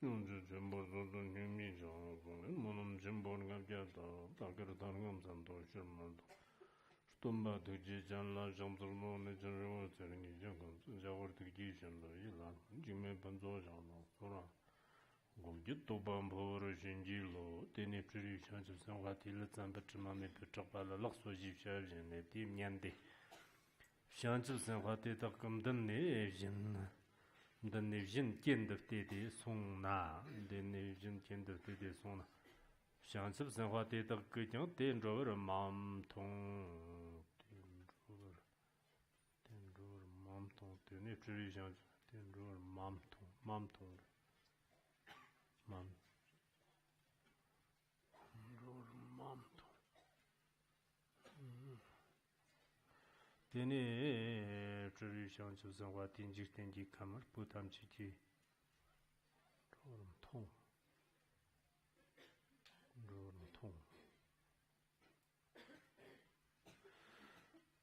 Yonju Jimbo Zodo Nimi Jong, Monum Jimbo Gabiata, Takar Tangam Santo Shermando. Stumba to Jijan, Jamsurno, Natural Serenity Jackals, Jawar Tigation, Jimmy Panzojano, Sora. Gogito Bambo, Shinjilo, Tenepri, Chance of Sanwati, Latsambatamami, Petrapala, Luxoji Shavs, and a team Yandi. Chance of Sanwati Takam Dane, the Navjin Kind of Tede, Sona, the Navjin Kind of Tede, Sona. Chance of Sanwati Takitan, ten drawer, Mam Ton, ten drawer, Mam Ton, Tenepri, ten drawer, Mam Ton. Mom. Tene tradition of what in Jixtendi Kamar, Putam Chiki. Tom.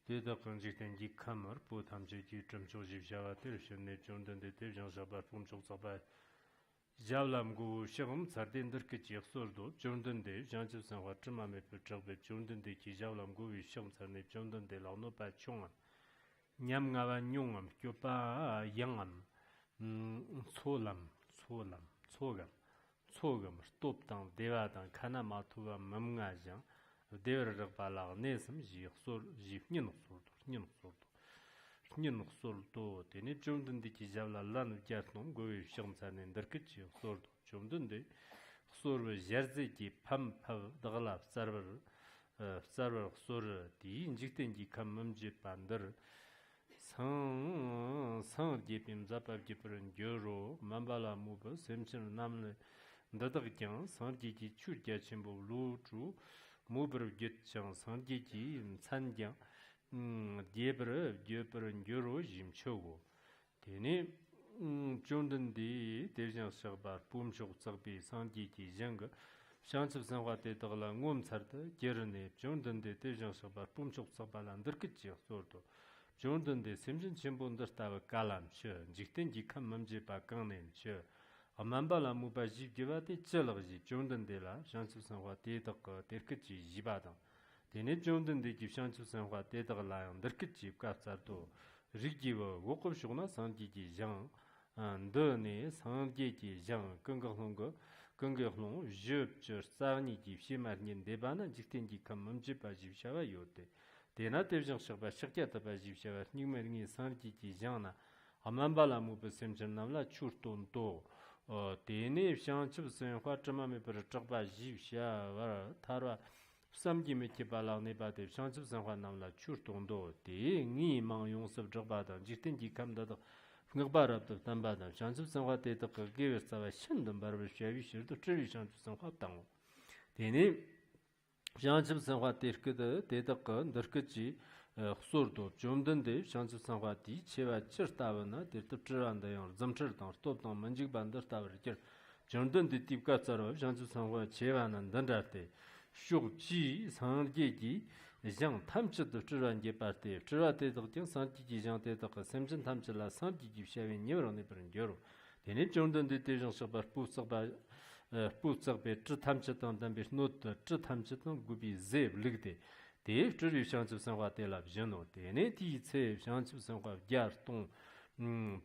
Deda Conjixtendi Kamar, Putam Chiki, Tramchoji Javatir, Jonathan the Tejan Sabat from Chosabat. Javlamgu Shagum Sardin Durkich Sordo, Jonathan de Janjus and Watrama Petrobet, Jonathan de Kijavlamgu, Sham Sarne, Jonathan de Launo Pachongan, Nyamgava Nyungam, Kyopa Yangam, Sogam, Stoptan, Devatan, Kanamatuva, Mamgajan, Devrapala, Nesam, Jif Sordo. Nin Sordo, Teni Jonathan de Kijavla Lan Jarton, go Shamsan and Durkich Sordo, Jonathan de Sorve Jersey, Pam Pav, Dagalap, Server Sor, the injecting Kamamji Pander, San Jepim Zapa Jipper and Guru, Mambala Muba, Simpson Namle, Dadakian, San Gigi, Churjachimbo, Lu, Muber Getchan, San Gigi, and Sanjang. Dieper and Euro Jim Chogo. Tene Jonathan de Dejan Shabar, Pum Shok Sarbi, Sanjiti Janga, Chance of Sanwate Langum Sarta, Jerene, Jonathan de Dejan Shabar, Pum Shok Sabal and Durkich Sorto. Jonathan de Simpson Chimbon Dustava Kalam, Sure, Jiktenji Kamamje Pakanen, Sure. A Mambala Mubaji Givati Chelaji, Jonathan de la, Chance of Sanwate Terkichi Jibadan. Tene Jonathan de Gipshanchu Sanwa Teta Lion, Durkich, Katsarto, Rigiva, Wokov Shona, Sanjiji Jean, and Dene, Sanjiji Jean, Kungalonga, Kungalon, Jupcher, Sarni, Shimarnian Debana, Jiktenji Kamamjipa Jipshava Yote. Tena Tejan Shaba Shakyata Jipshava, Numerni, Sanjiji Jana, Amambala Mubasim Namla, Churton Do, Tene, Shanchu Sanwa Tramame per Trapa Jipsha, Tara. Samgi Mekibala Nebate, Shansu Sanwa Namla Churtondo, the Ni Mang Yongs of Jabada, Jitenji Kamda, Fungbarab of Tambada, Shansu Sanwa Teta gave us a Shindam Barbashi to tradition to Sanwa Tang. The name Shansu Sanwa Terka, Teta Kan, Durkachi, Surdo, Jonathan de Shansu Sanwa Ti, Cheva Chertavana, Tertupcher and the Zamchertan, Stop on Manjik Bandar Tower, Jonathan de Tipkatsaro, Shansu Sanwa Chevan and Dandate. Shukji, Sanjiji, Zhang Tamchit of Chiranje Party, Chirate of Sanjiji Jean Teta, Samson Tamchila, Sanjiji Shavin, Neuron, Euro. The Jonathan detention Shabar Pusaba Tamchit on Dambish Note, Chitamchiton, Gubi Zeb Ligde. The F. Chance of Sanwatela Geno, the NAT save Chance of Sanwa Yarton,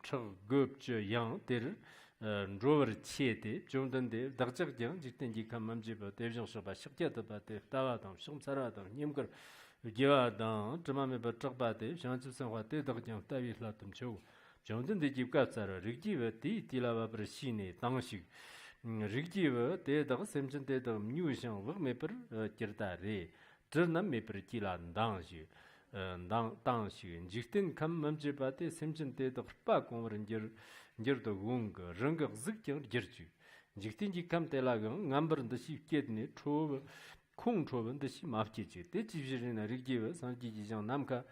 Chug Gupch Yang, Ter. Drover Chiete, Jonathan de Darjang, Jitenji Kamamjiba, Dejan Shaba, Shakyata, Tavadam, Shumsaradam, Nimger, Givadan, Jamame Batrabate, Jansu Sanwate, Darjang, Tavi Latum Chow, Jonathan de Jibkatsara, Rigiva, Tilava Brasine, Tangshik, Rigiva, Tedar, Simpson Tedam, New Jean, Workmaper, Kirtare, Turnam Maper Tilan, Danshi. Dangshi, Jixtin Kamamjibate, Simpson Ted of Pak over and Gerdo Wung, Runga Zikin, Gertu. Jixtinji Kam Telagan, number the sheep kidney, Trove, Kung Troven, the sheep Mafkichi, the division a Rigiva, Sanji Namka,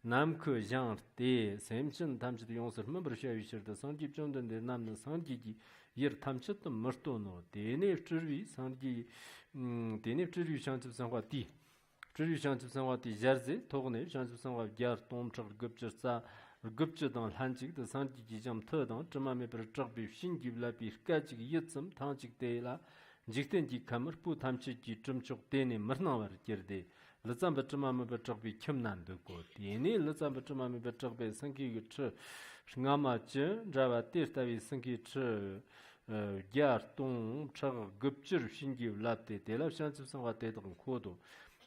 Namko Jean, the Simpson Tamch the Yons member Shavisher, the Sanji John and the Nam Sanji, Yer Tamchet Mertono, the NF Trevi, Sanji, the NF Trevi Chance of Sanwati. Tradition of Sanwati Jersey, Togne, Chance of Sanwa Gyar, Tom Char Gupchasa, gupchadang hanjik the sanji jam thadang chamame per chakbi shingi labi kajik yitsam tanjik de la jikten ji kamar pu tamchi ji chumchuk deni marnawar girde lazamba chamame per chakbi kimnan de ko deni lazamba chamame per chakbi sangi gi ch ngama je java tirtavi sangi ch gyar tong chag gupchir shingi labde de la shanchib sangwa de dong kodo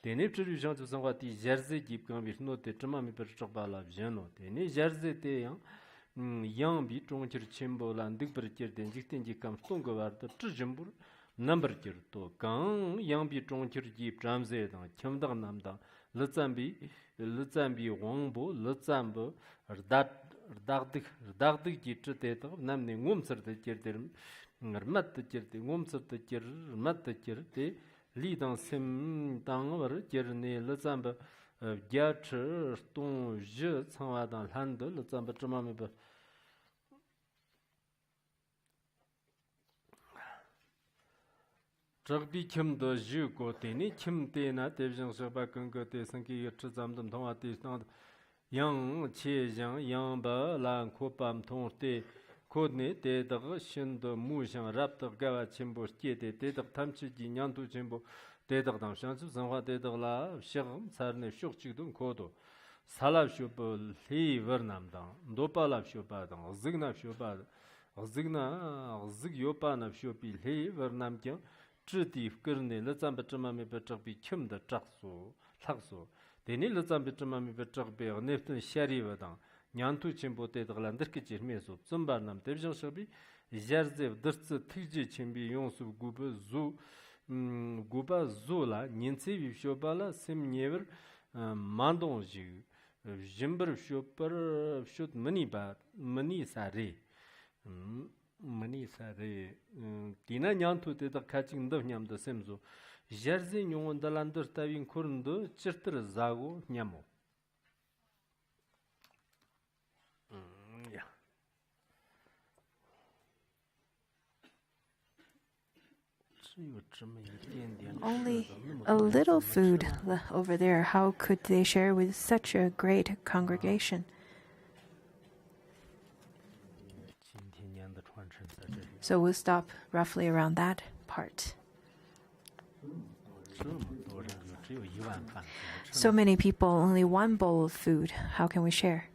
Dene churu shanchu sangwa ti jarze jib kambi no te chamami per chakpa la vjano. Dene jarze te yang bi chongchir chimbo la ndik per chir den jikten jik kam stonga warda chijambur nambar chir to. Gang yang bi chongchir jib chamze dang chamdag namdang lutzambi wangbo lutzambo rdagdik ji chite tag namne ngomsar te chir derim rmat te chir te ngomsar te chir rmat te chir te Li dang sim dang war jirne le zamba gya chi tong je changwa dang lan de le zamba zhima me ba zhagbi kim de ji go de ni kim de na de jing se ba geng ge de sang ki chi zam dam tong wa de sang yang qie yang yang ba lan ko pam tong de Kodne de dag shin de mu xiang rap de ga chimbo tie de dag tamchi ji nyang tu chimbo de dag dang shang chu zhang de dag la shig sar ne shuk chi dun kodo salab shu bo li ver nam dang do pa la shu ba dang zig na shu ba zig yo pa na shu bi li ver nam kyang zhi di ger ne le zam ba zhma me ba zhag bi kim de zhag su lag su de ni le zam bi zhma me ba zhag bi ne tun shari wa dang Nyantu chimbo te daglandar ke jirme so zumbar nam tebjang shabi jarzev dirtsi tigji chimbi yonsu guba zu la nyinsi vibshoba la sim nyever mandong ji jimbar vshot mani sa re dina nyantu te dag kachik ndav nyamda semzo jarze nyongon dalandar tawin kurndo chirtir zago nyamo Only a little food over there. How could they share with such a great congregation? So we'll stop roughly around that part. So many people, only one bowl of food. How can we share?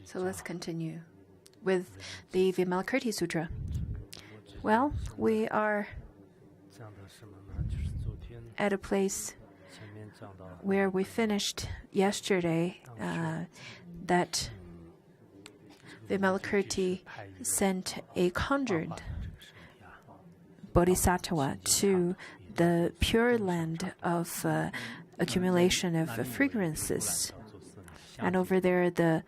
So let's continue with the Vimalakirti Sutra. Well, we are at a place where we finished yesterday that Vimalakirti sent a conjured bodhisattva to the pure land of accumulation of fragrances. And over there, the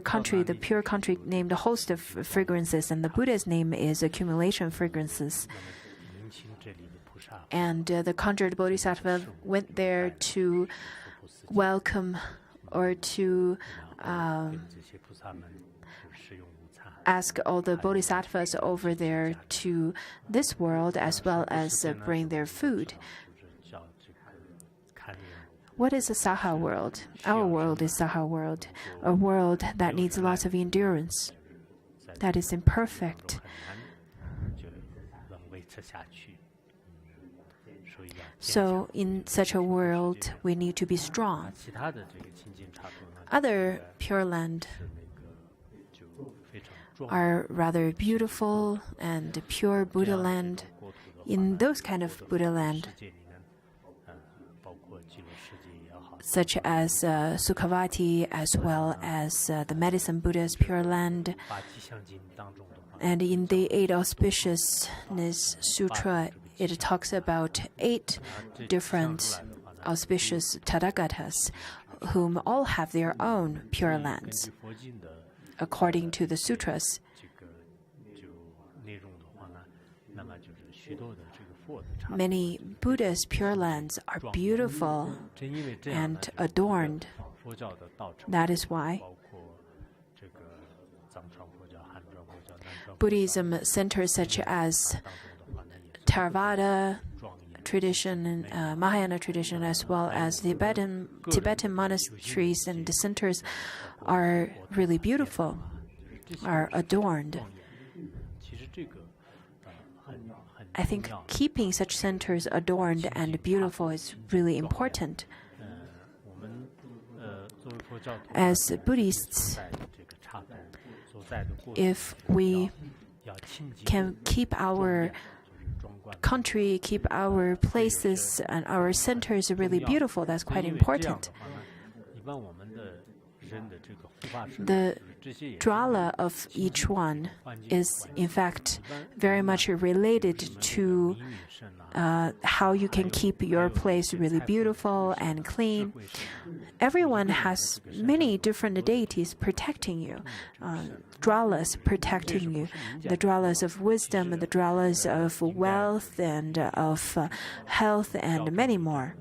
country, the pure country, named the host of fragrances, and the Buddha's name is Accumulation of Fragrances. And the conjured bodhisattva went there to welcome or to ask all the bodhisattvas over there to this world as well as bring their food. What is a Saha world? Our world is Saha world, a world that needs lots of endurance, that is imperfect. So in such a world, we need to be strong. Other Pure Land are rather beautiful and pure Buddha land. In those kind of Buddha land, such as Sukhavati, as well as the Medicine Buddha's Pure Land. And in the Eight Auspiciousness Sutra, it talks about 8 different auspicious Tathagatas, whom all have their own Pure Lands, according to the sutras. Many Buddha's Pure Lands are beautiful and adorned. That is why Buddhism centers such as Theravada tradition and Mahayana tradition, as well as Tibetan monasteries and the centers, are really beautiful, are adorned. I think keeping such centers adorned and beautiful is really important. As Buddhists, if we can keep our country, keep our places and our centers really beautiful, that's quite important. The drala of each one is, in fact, very much related to how you can keep your place really beautiful and clean. Everyone has many different deities protecting you, dralas protecting you, the dralas of wisdom, the dralas of wealth and of health, and many more.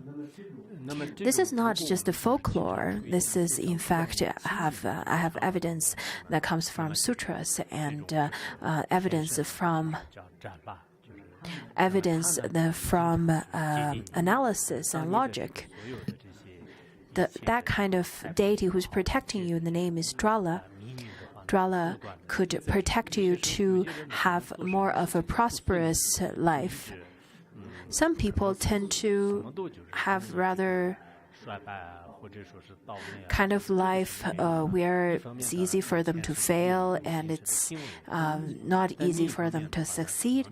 This is not just a folklore. This is, in fact, I have evidence that comes from sutras and evidence from analysis and logic. That kind of deity who's protecting you, the name is Drala. Drala could protect you to have more of a prosperous life. Some people tend to have rather kind of life where it's easy for them to fail and it's not easy for them to succeed.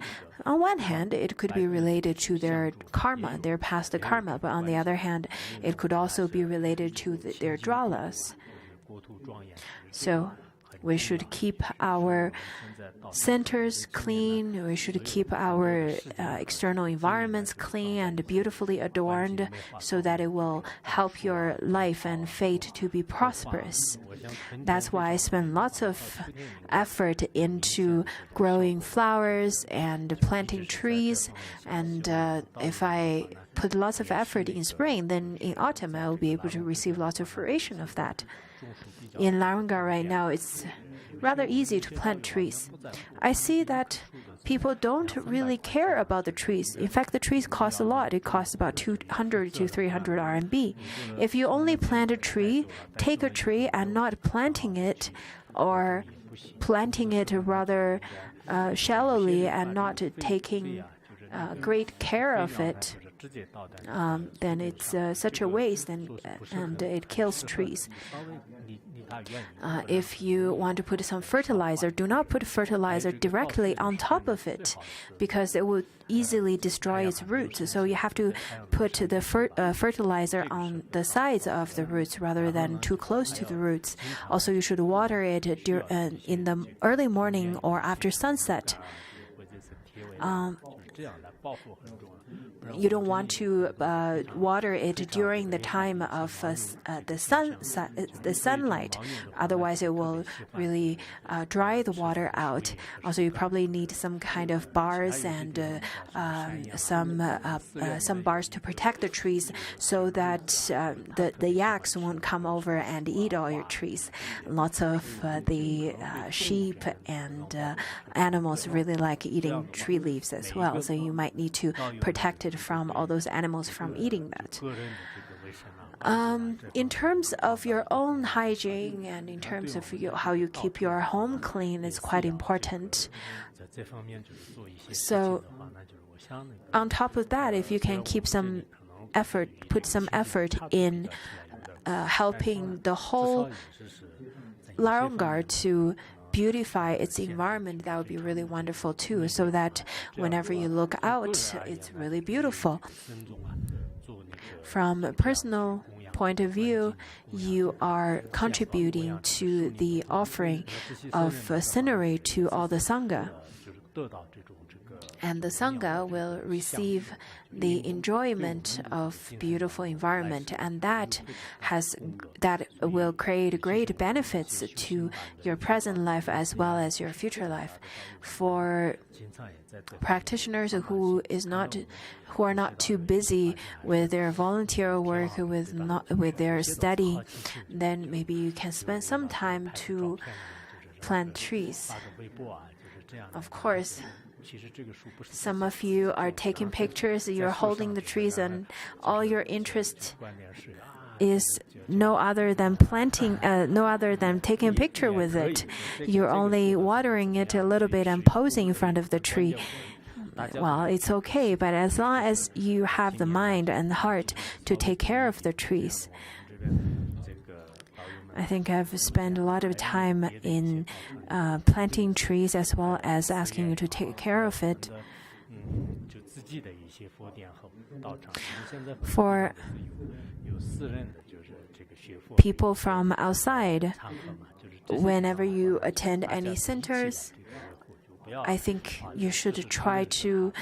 On one hand, it could be related to their karma, their past karma, but on the other hand, it could also be related to their dralas. So we should keep our centers clean. We should keep our external environments clean and beautifully adorned so that it will help your life and fate to be prosperous. That's why I spend lots of effort into growing flowers and planting trees. And if I put lots of effort in spring, then in autumn I will be able to receive lots of fruition of that. In Larunga right now, it's rather easy to plant trees. I see that people don't really care about the trees. In fact, the trees cost a lot. It costs about 200 to 300 RMB. If you only plant a tree, take a tree and not planting it, or planting it rather shallowly and not taking great care of it, then it's such a waste and it kills trees. If you want to put some fertilizer, do not put fertilizer directly on top of it because it will easily destroy its roots. So you have to put the fertilizer on the sides of the roots rather than too close to the roots. Also, you should water it in the early morning or after sunset. You don't want to water it during the time of the sunlight. Otherwise, it will really dry the water out. Also, you probably need some kind of bars and some bars to protect the trees so that the yaks won't come over and eat all your trees. Lots of the sheep and animals really like eating tree leaves as well. So you might need to protect it from all those animals from eating that. In terms of your own hygiene and in terms of how you keep your home clean, it's quite important. So, on top of that, if you can keep some effort, put some effort in helping the whole Larungar to beautify its environment, that would be really wonderful too, so that whenever you look out, it's really beautiful. From a personal point of view, you are contributing to the offering of scenery to all the Sangha. And the Sangha will receive the enjoyment of beautiful environment, and that will create great benefits to your present life as well as your future life. For practitioners who are not too busy with their volunteer work, with their study, then maybe you can spend some time to plant trees. Of course, some of you are taking pictures, you're holding the trees, and all your interest is no other than taking a picture with it. You're only watering it a little bit and posing in front of the tree. Well, it's okay, but as long as you have the mind and the heart to take care of the trees. I think I've spent a lot of time in planting trees as well as asking you to take care of it. For people from outside, whenever you attend any centers, I think you should try to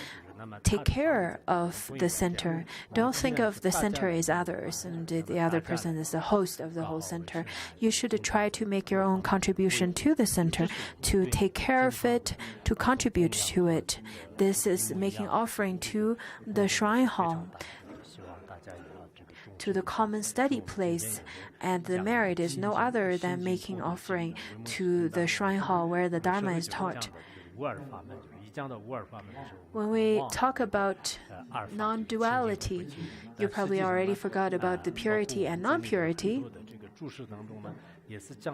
take care of the center. Don't think of the center as others and the other person is the host of the whole center. You should try to make your own contribution to the center, to take care of it, to contribute to it. This is making offering to the shrine hall, to the common study place, and the merit is no other than making offering to the shrine hall where the Dharma is taught. When we talk about non-duality, you probably already forgot about the purity and non-purity.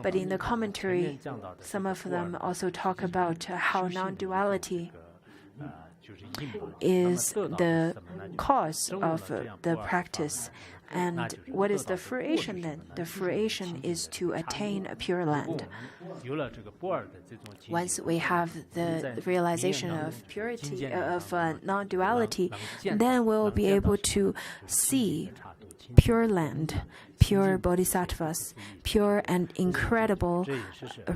But in the commentary, some of them also talk about how non-duality is the cause of the practice. And what is the fruition then? The fruition is to attain a pure land. Once we have the realization of purity, of non-duality, then we'll be able to see pure land, pure bodhisattvas, pure and incredible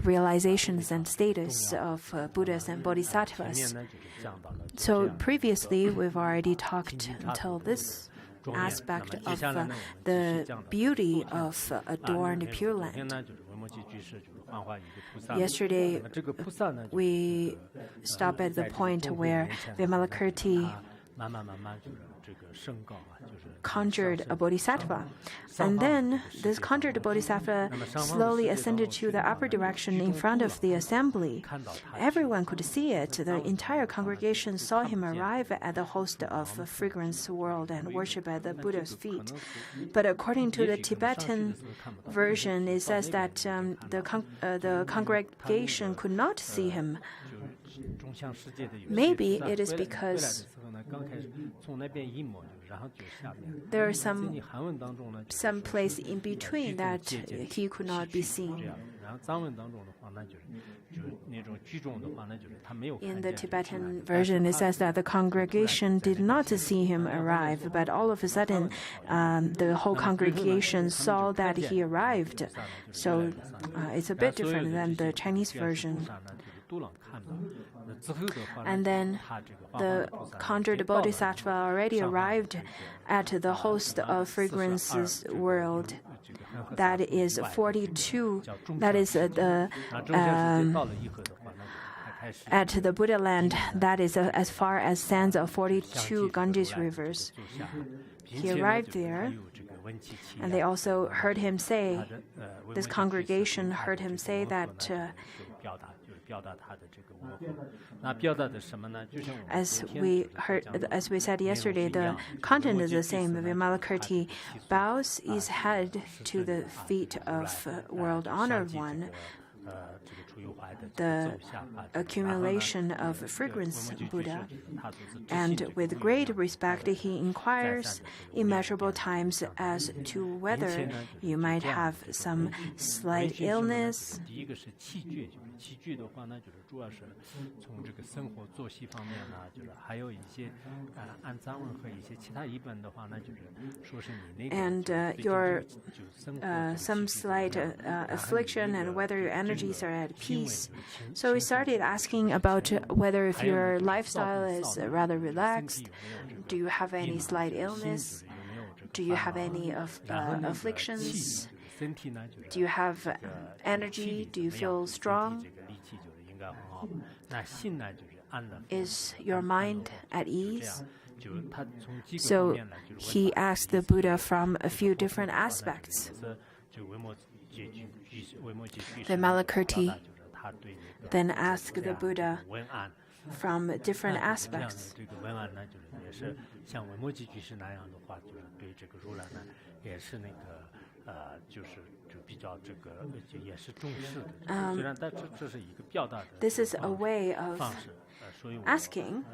realizations and status of Buddhas and bodhisattvas. So previously, we've already talked until this aspect of the beauty of adorned Pure Land. Yesterday, we stopped at the point where Vimalakirti conjured a bodhisattva. And then this conjured bodhisattva slowly ascended to the upper direction in front of the assembly. Everyone could see it. The entire congregation saw him arrive at the host of fragrance world and worship at the Buddha's feet. But according to the Tibetan version, it says that the congregation could not see him. Maybe it is because there is some place in between that he could not be seen. In the Tibetan version, it says that the congregation did not see him arrive, but all of a sudden, the whole congregation saw that he arrived. So it's a bit different than the Chinese version. And then the conjured bodhisattva already arrived at the host of fragrances world. That is 42. That is at the Buddha land. That is as far as sands of 42 Ganges rivers. He arrived there, and they also heard him say. This congregation heard him say that. As we said yesterday, the content is the same. Vimalakirti bows his head to the feet of world honored one, the accumulation of fragrance Buddha, and with great respect he inquires immeasurable times as to whether you might have some slight illness. And your some slight affliction, and whether your energies are at peace. So we started asking about whether if your lifestyle is rather relaxed, do you have any slight illness, do you have any afflictions, do you have energy, do you feel strong, is your mind at ease? So he asked the Buddha from a few different aspects. Vimalakirti then asked the Buddha from different aspects. This is a way of asking.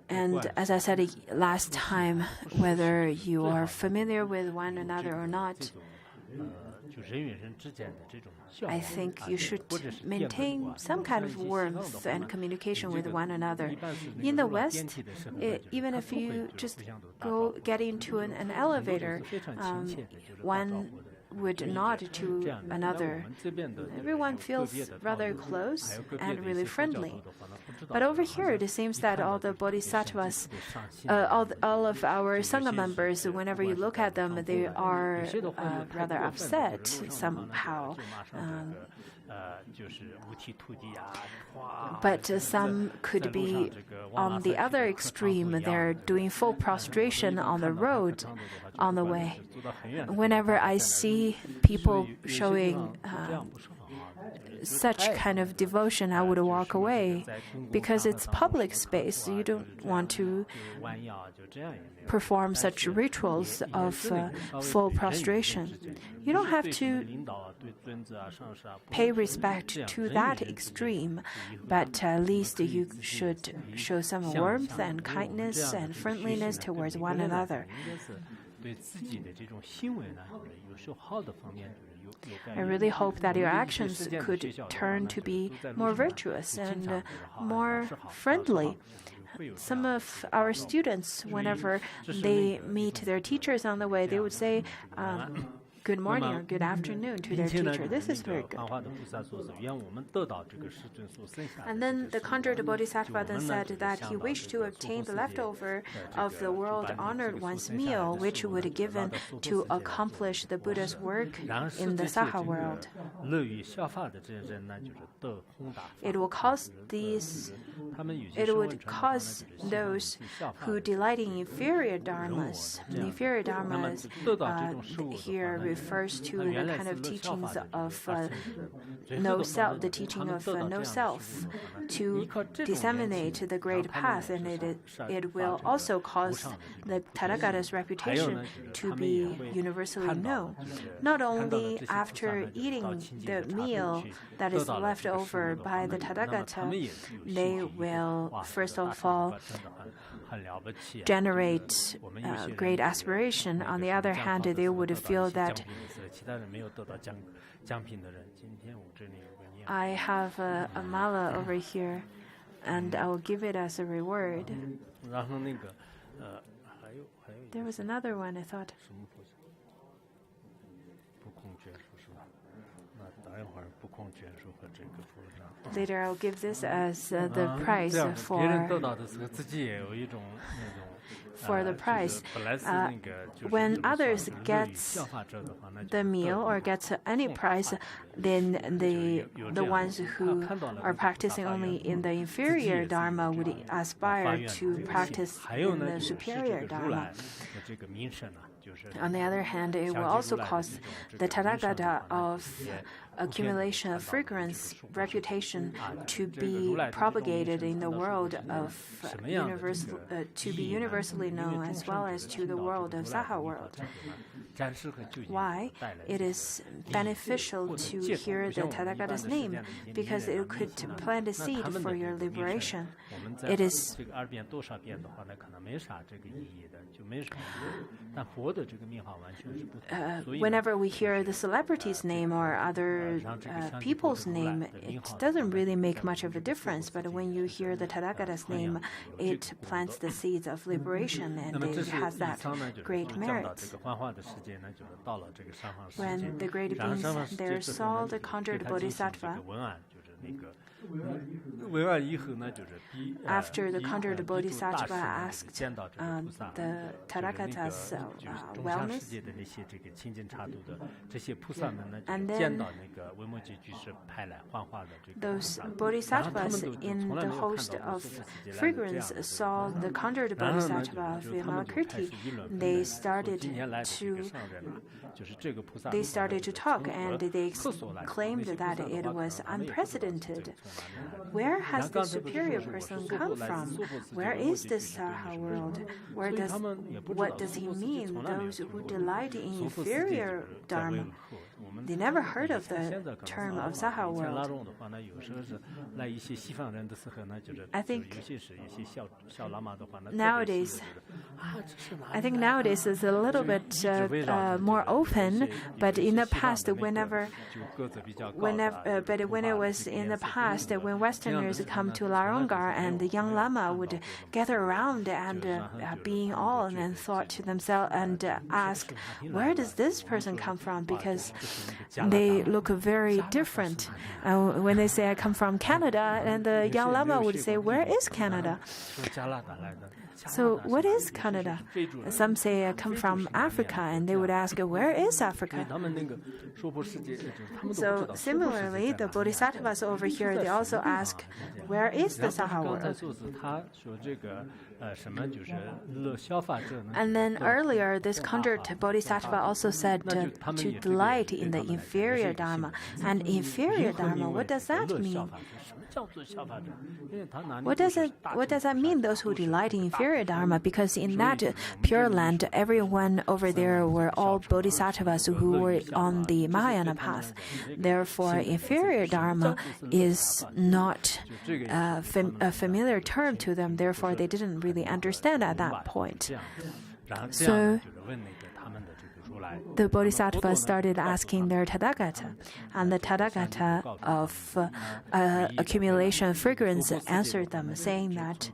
And as I said last time, whether you are familiar with one another or not, I think you should maintain some kind of warmth and communication with one another. In the West, even if you just get into an elevator, one would nod to another. Everyone feels rather close and really friendly. But over here, it seems that all the bodhisattvas, all of our Sangha members, whenever you look at them, they are rather upset somehow. But some could be on the other extreme. They're doing full prostration on the road on the way. Whenever I see people showing such kind of devotion, I would walk away because it's public space. You don't want to perform such rituals of full prostration. You don't have to pay respect to that extreme, but at least you should show some warmth and kindness and friendliness towards one another. I really hope that your actions could turn to be more virtuous and more friendly. Some of our students, whenever they meet their teachers on the way, they would say, good morning or good afternoon to their teacher. This is very good. And then the conjured bodhisattva then said that he wished to obtain the leftover of the world-honored one's meal, which would be given to accomplish the Buddha's work in the Saha world. It would cause those who delight in inferior dharmas. The inferior dharmas here refers to the kind of teachings of no self, the teaching of no self, to disseminate the great path, and it will also cause the Tathagata's reputation to be universally known. Not only after eating the meal that is left over by the Tathagata, they will first of all generate great aspiration. On the other hand, they would feel that I have a mala over here, and I will give it as a reward. There was another one, I thought. Later, I'll give this as the prize for the prize. When others get the meal or get any prize, then the ones who are practicing only in the inferior Dharma would aspire to practice in the superior Dharma. On the other hand, it will also cause the Tathagata of accumulation of fragrance reputation to be propagated in the world of to be universally known as well as to the world of Saha world. Why? It is beneficial to hear the Tathagata's name because it could plant a seed for your liberation. It is whenever we hear the celebrity's name or other people's name, it doesn't really make much of a difference. But when you hear the Tathagata's name, it plants the seeds of liberation, and it has that great merit. When the great beings there saw the conjured bodhisattva, after the conjured bodhisattva asked the Tathagata's wellness, and then those bodhisattvas in the host of fragrance saw the conjured bodhisattva of Vimalakirti. They started to talk, and they claimed that it was unprecedented. Where has the superior person come from? Where is this Saha world? What does he mean? Those who delight in inferior Dharma. They never heard of the term of Saha world. I think nowadays it's a little bit more open, but in the past, when Westerners come to Larongar and the young Lama would gather around and be in awe and thought to themselves and ask, where does this person come from? Because they look very different. When they say, I come from Canada, and the young Lama would say, where is Canada? So what is Canada? Some say, I come from Africa, and they would ask, where is Africa? So similarly, the bodhisattvas over here, they also ask, where is the Saha world? And then earlier, this conjured bodhisattva also said to delight in the inferior Dharma. And inferior Dharma, what does that mean? What does that mean, those who delight in inferior Dharma? Because in that Pure Land, everyone over there were all bodhisattvas who were on the Mahayana path. Therefore, inferior Dharma is not a familiar term to them. Therefore, they didn't really understand at that point. So the bodhisattvas started asking their Tathagata, and the Tathagata of accumulation of fragrance answered them, saying that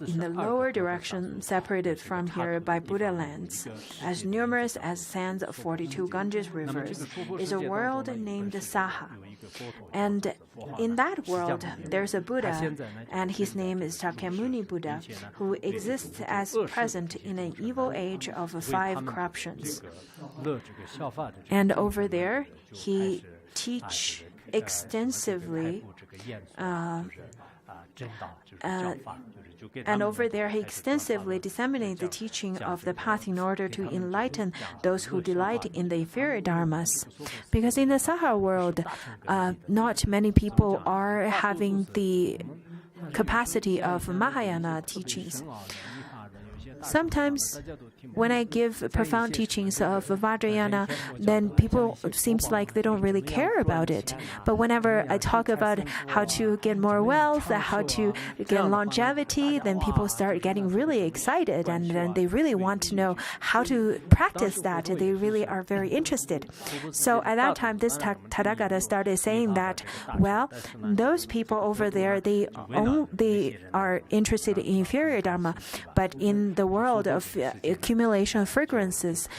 in the lower direction, separated from here by Buddha lands, as numerous as sands of 42 Ganges rivers, is a world named Saha. And in that world, there's a Buddha, and his name is Shakyamuni Buddha, who exists as present in an evil age of 5 corruptions. And over there, he teaches extensively. And over there, he extensively disseminates the teaching of the path in order to enlighten those who delight in the inferior dharmas. Because in the Saha world, not many people are having the capacity of Mahayana teachings. Sometimes when I give profound teachings of Vajrayana, then people seems like they don't really care about it. But whenever I talk about how to get more wealth, how to get longevity, then people start getting really excited, and then they really want to know how to practice that. They really are very interested. So at that time, this Tathagata started saying that, well, those people over there, they are interested in inferior dharma, but in the world of accumulation of fragrances,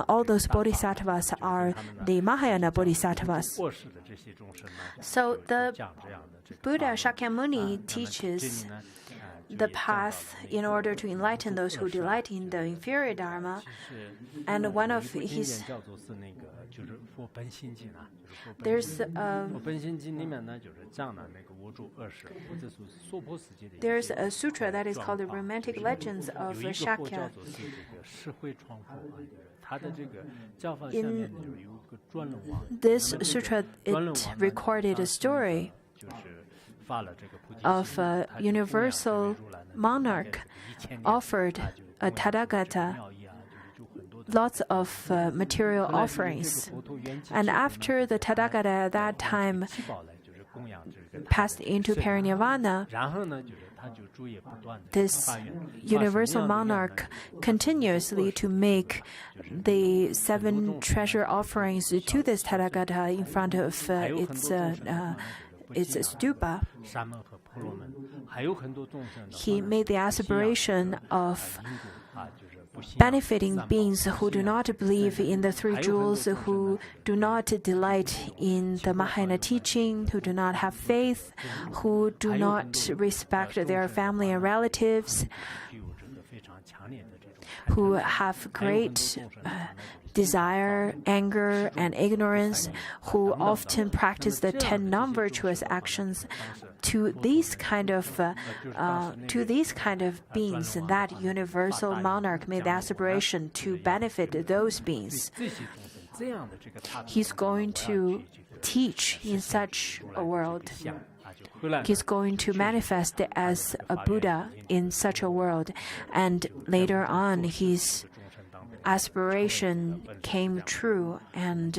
all those bodhisattvas are the Mahayana bodhisattvas. So the Buddha Shakyamuni teaches the path in order to enlighten those who delight in the inferior Dharma. And one of his there's a sutra that is called the Romantic Legends of Shakya. In this sutra, it recorded a story of a universal monarch offered a Tathagata lots of material offerings. And after the Tathagata at that time passed into parinirvana, this universal monarch continuously to make the 7 treasure offerings to this Tathagata in front of its stupa. He made the aspiration of benefiting beings who do not believe in the 3 jewels, who do not delight in the Mahayana teaching, who do not have faith, who do not respect their family and relatives, who have great desire, anger, and ignorance, who often practice the 10 non-virtuous actions. To these kind of beings, that universal monarch made the aspiration to benefit those beings. He's going to teach in such a world. He's going to manifest as a Buddha in such a world. And later on, his aspiration came true, and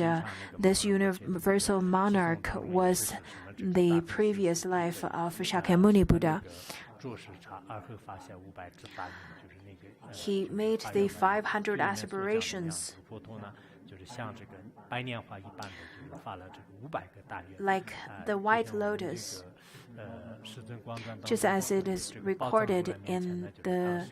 this universal monarch was the previous life of Shakyamuni Buddha. He made the 500 aspirations like the white lotus, just as it is recorded in the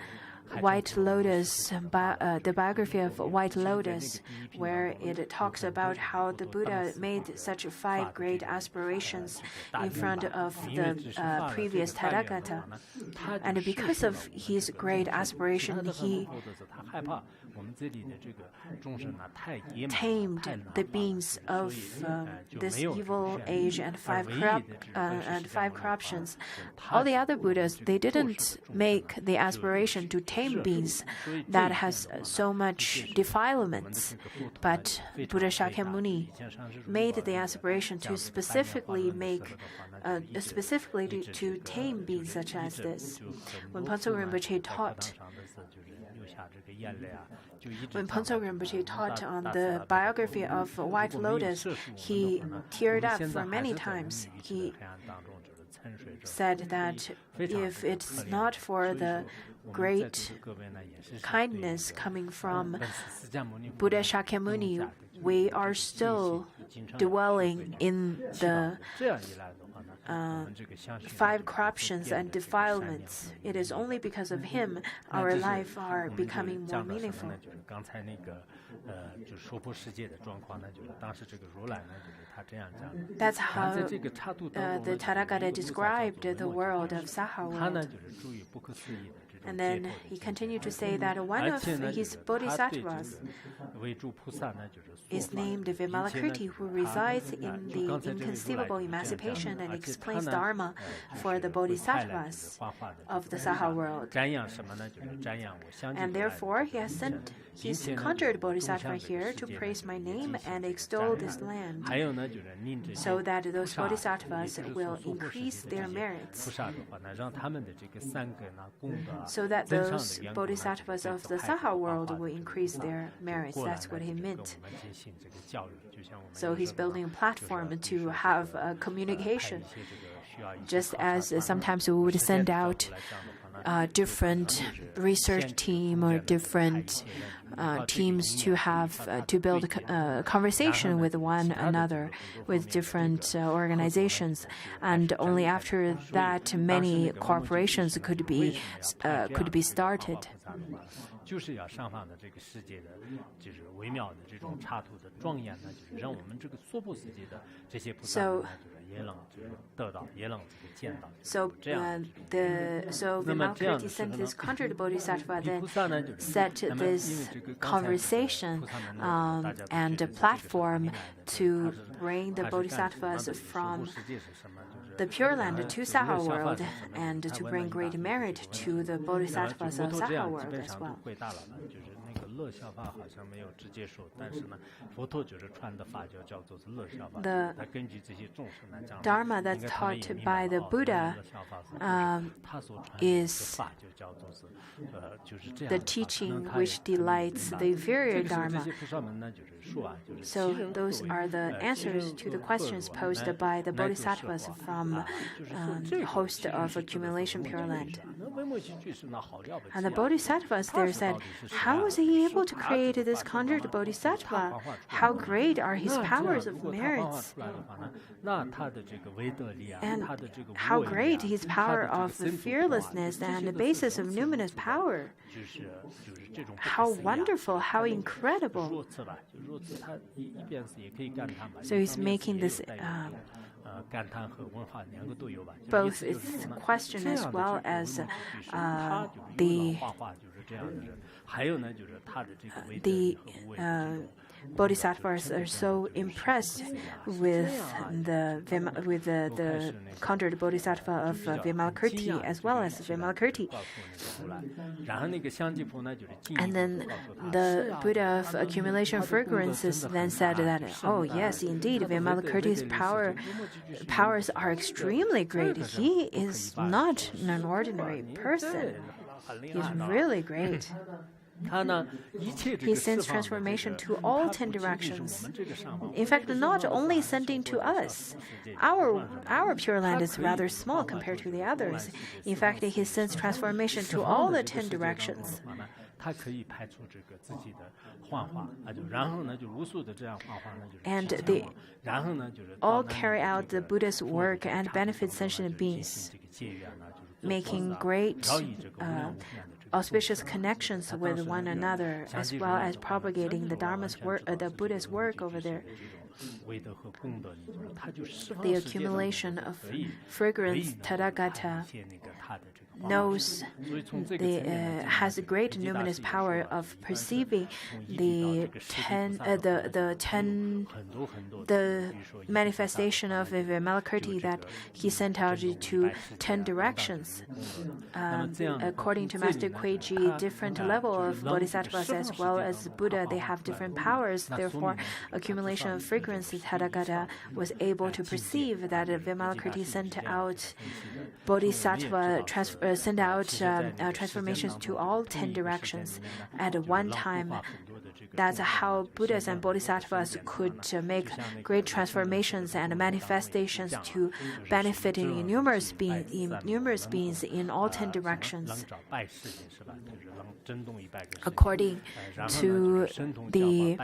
White Lotus, the biography of White Lotus, where it talks about how the Buddha made such 5 great aspirations in front of the previous Tathagata. And because of his great aspiration, he tamed the beings of this evil age and 5 corruptions. All the other Buddhas, they didn't make the aspiration to tame beings that has so much defilements, but Buddha Shakyamuni made the aspiration to specifically to tame beings such as this. When Phuntsok Rinpoche taught on the biography of White Lotus, he teared up for many times. He said that if it's not for the great kindness coming from Buddha Shakyamuni, we are still dwelling in the 5 corruptions and defilements. It is only because of him our life are becoming more meaningful. That's how the Tathagata described the world of Saha world. And then he continued to say that one of his bodhisattvas is named Vimalakirti, who resides in the inconceivable emancipation and explains Dharma for the bodhisattvas of the Saha world. And therefore, he has sent his conjured bodhisattva here to praise my name and extol this land, so that those bodhisattvas will increase their merits, so that those bodhisattvas of the Saha world will increase their merits. That's what he meant. So he's building a platform to have a communication, just as sometimes we would send out different research team or different teams to have to build a conversation with one another, with different organizations, and only after that many corporations could be started. 就是要上访的这个世界的，就是微妙的这种插图的庄严呢，就是让我们这个娑婆世界的这些菩萨呢，就是也能就是得到，也能这个见到。So Vimalakirti sent this conjured bodhisattva then set this conversation and a platform to bring the bodhisattvas from the Pure Land to Saha world and to bring great merit to the bodhisattvas of Saha world as well. The Dharma that's taught by the Buddha is the teaching which delights the inferior Dharma. So those are the answers to the questions posed by the bodhisattvas from the host of Accumulation Pure Land. And the bodhisattvas there said, how was he able to create this conjured bodhisattva? How great are his powers of merits? And how great his power of fearlessness and the basis of numinous power? How wonderful, how incredible. So he's making this both its question as well as the bodhisattvas are so impressed with the conjured bodhisattva of Vimalakirti as well as Vimalakirti. And then the Buddha of Accumulation of Fragrances then said that, oh yes, indeed, Vimalakirti's powers are extremely great. He is not an ordinary person. He's really great. He sends transformation to all 10 directions. In fact, not only sending to us. Our Pure Land is rather small compared to the others. In fact, he sends transformation to all the 10 directions. And they all carry out the Buddha's work and benefit sentient beings, making great auspicious connections with one another, as well as propagating the Dharma's work, the Buddha's work over there. The accumulation of fragrance, Tathagata, has a great numinous power of perceiving the manifestation of Vimalakirti that he sent out to 10 directions. According to Master Kuei-ji, different level of bodhisattvas as well as Buddha, they have different powers. Therefore, accumulation of fragrances, Tathagata was able to perceive that Vimalakirti sent out bodhisattva transformations to all 10 directions at one time. That's how Buddhas and Bodhisattvas could make great transformations and manifestations to benefit numerous beings in all 10 directions. According to the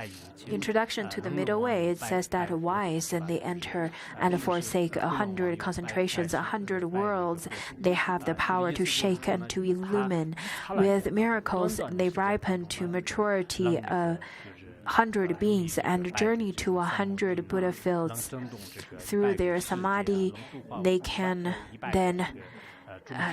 introduction to the Middle Way, it says that wise and they enter and forsake 100 concentrations, 100 worlds. They have the power to shake and to illumine. With miracles, they ripen to maturity 100 beings and journey to 100 Buddha fields. Through their samadhi, they can then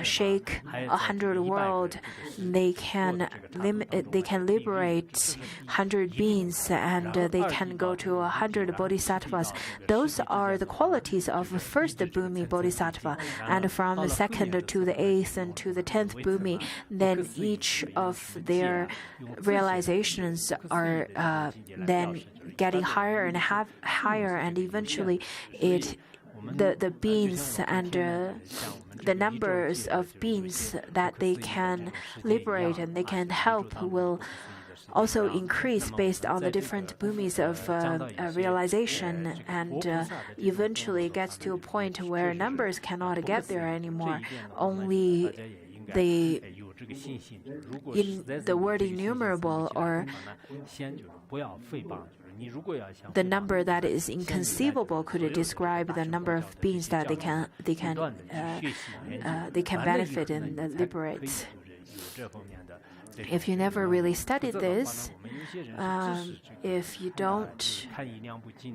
shake 100 world. They can liberate 100 beings and they can go to 100 bodhisattvas. Those are the qualities of first Bhumi bodhisattva. And from the second to the 8th and to the 10th Bhumi, then each of their realizations are then getting higher and higher, and eventually the beings and the numbers of beings that they can liberate and they can help will also increase based on the different bhumis of realization, and eventually gets to a point where numbers cannot get there anymore. Only the word innumerable, or the number that is inconceivable, could describe the number of beings that they can benefit and liberate. if you never really studied this, if you don't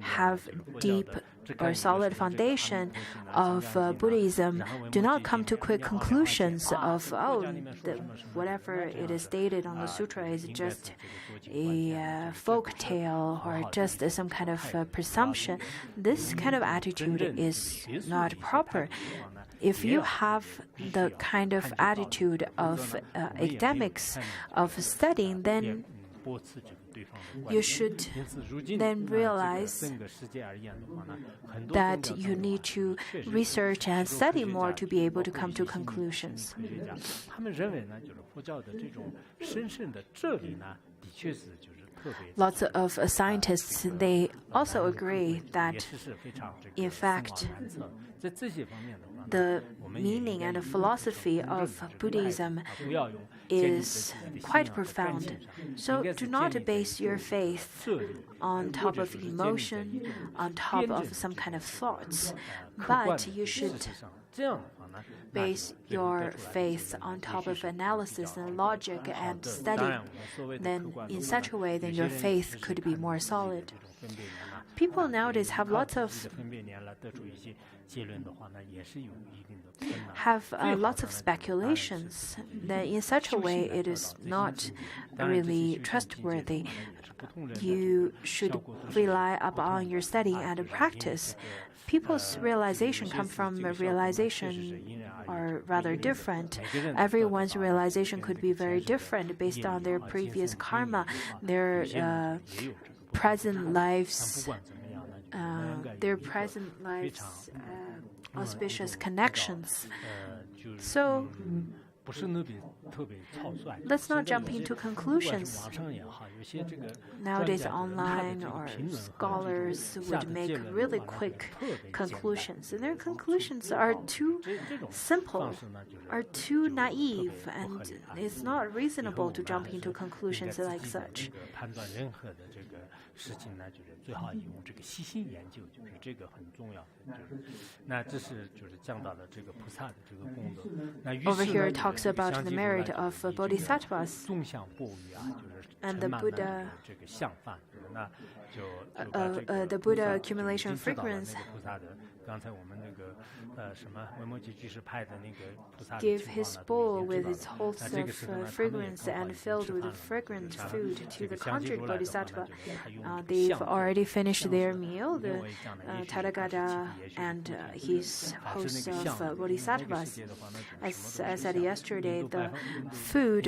have deep or solid foundation of Buddhism, do not come to quick conclusions of, whatever it is stated on the sutra is just a folk tale or just some kind of presumption. This kind of attitude is not proper. If you have the kind of attitude of academics, of studying, then you should then realize that you need to research and study more to be able to come to conclusions. Lots of scientists, they also agree that, in fact, the meaning and the philosophy of Buddhism is quite profound. So do not base your faith on top of emotion, on top of some kind of thoughts, but you should base your faith on top of analysis and logic and study. Then in such a way, then your faith could be more solid. People nowadays have lots of speculations. Then in such a way, it is not really trustworthy. You should rely upon your study and practice. People's realization come from a realization are rather different. Everyone's realization could be very different based on their previous karma, their present lives, auspicious connections. So let's not jump into conclusions. Nowadays, online or scholars would make really quick conclusions, and their conclusions are too simple, are too naive, and it's not reasonable to jump into conclusions like such. Over here it talks about the merit of Bodhisattvas and the Buddha Accumulation of Fragrances give his bowl with its wholesome fragrance and filled with fragrant food to the conjured bodhisattva. They've already finished their meal, the Tathagata and his hosts of bodhisattvas. As I said yesterday, the food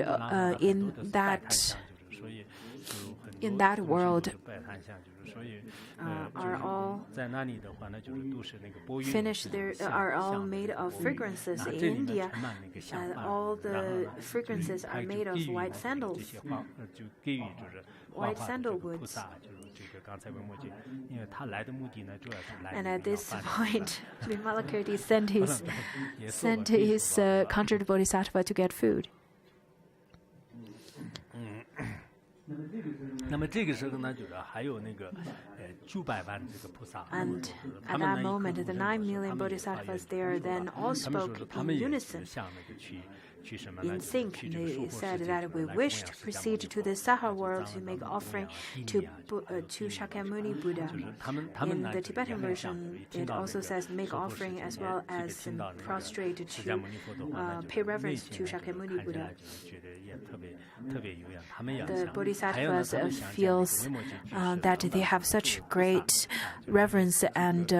in that world are all are all made of fragrances in India, and all the fragrances are made of white sandals, white sandalwoods. And at this point, Vimalakirti sent his conjured bodhisattva to get food. And at that moment, the 9 million bodhisattvas there then all spoke in unison, in sync. They said that we wish to proceed to the Saha world to make offering to Shakyamuni Buddha. In the Tibetan version, it also says make offering as well as prostrate to pay reverence to Shakyamuni Buddha. The bodhisattvas feels that they have such great reverence and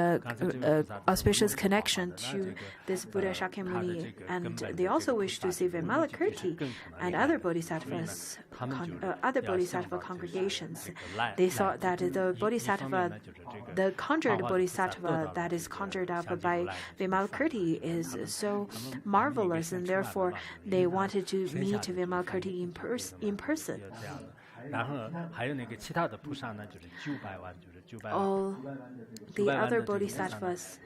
auspicious connection to this Buddha Shakyamuni, and they also wish to see Vimalakirti and other bodhisattvas, other bodhisattva congregations. They thought that the conjured bodhisattva that is conjured up by Vimalakirti is so marvelous, and therefore they wanted to meet Vimalakirti in person. All the other bodhisattvas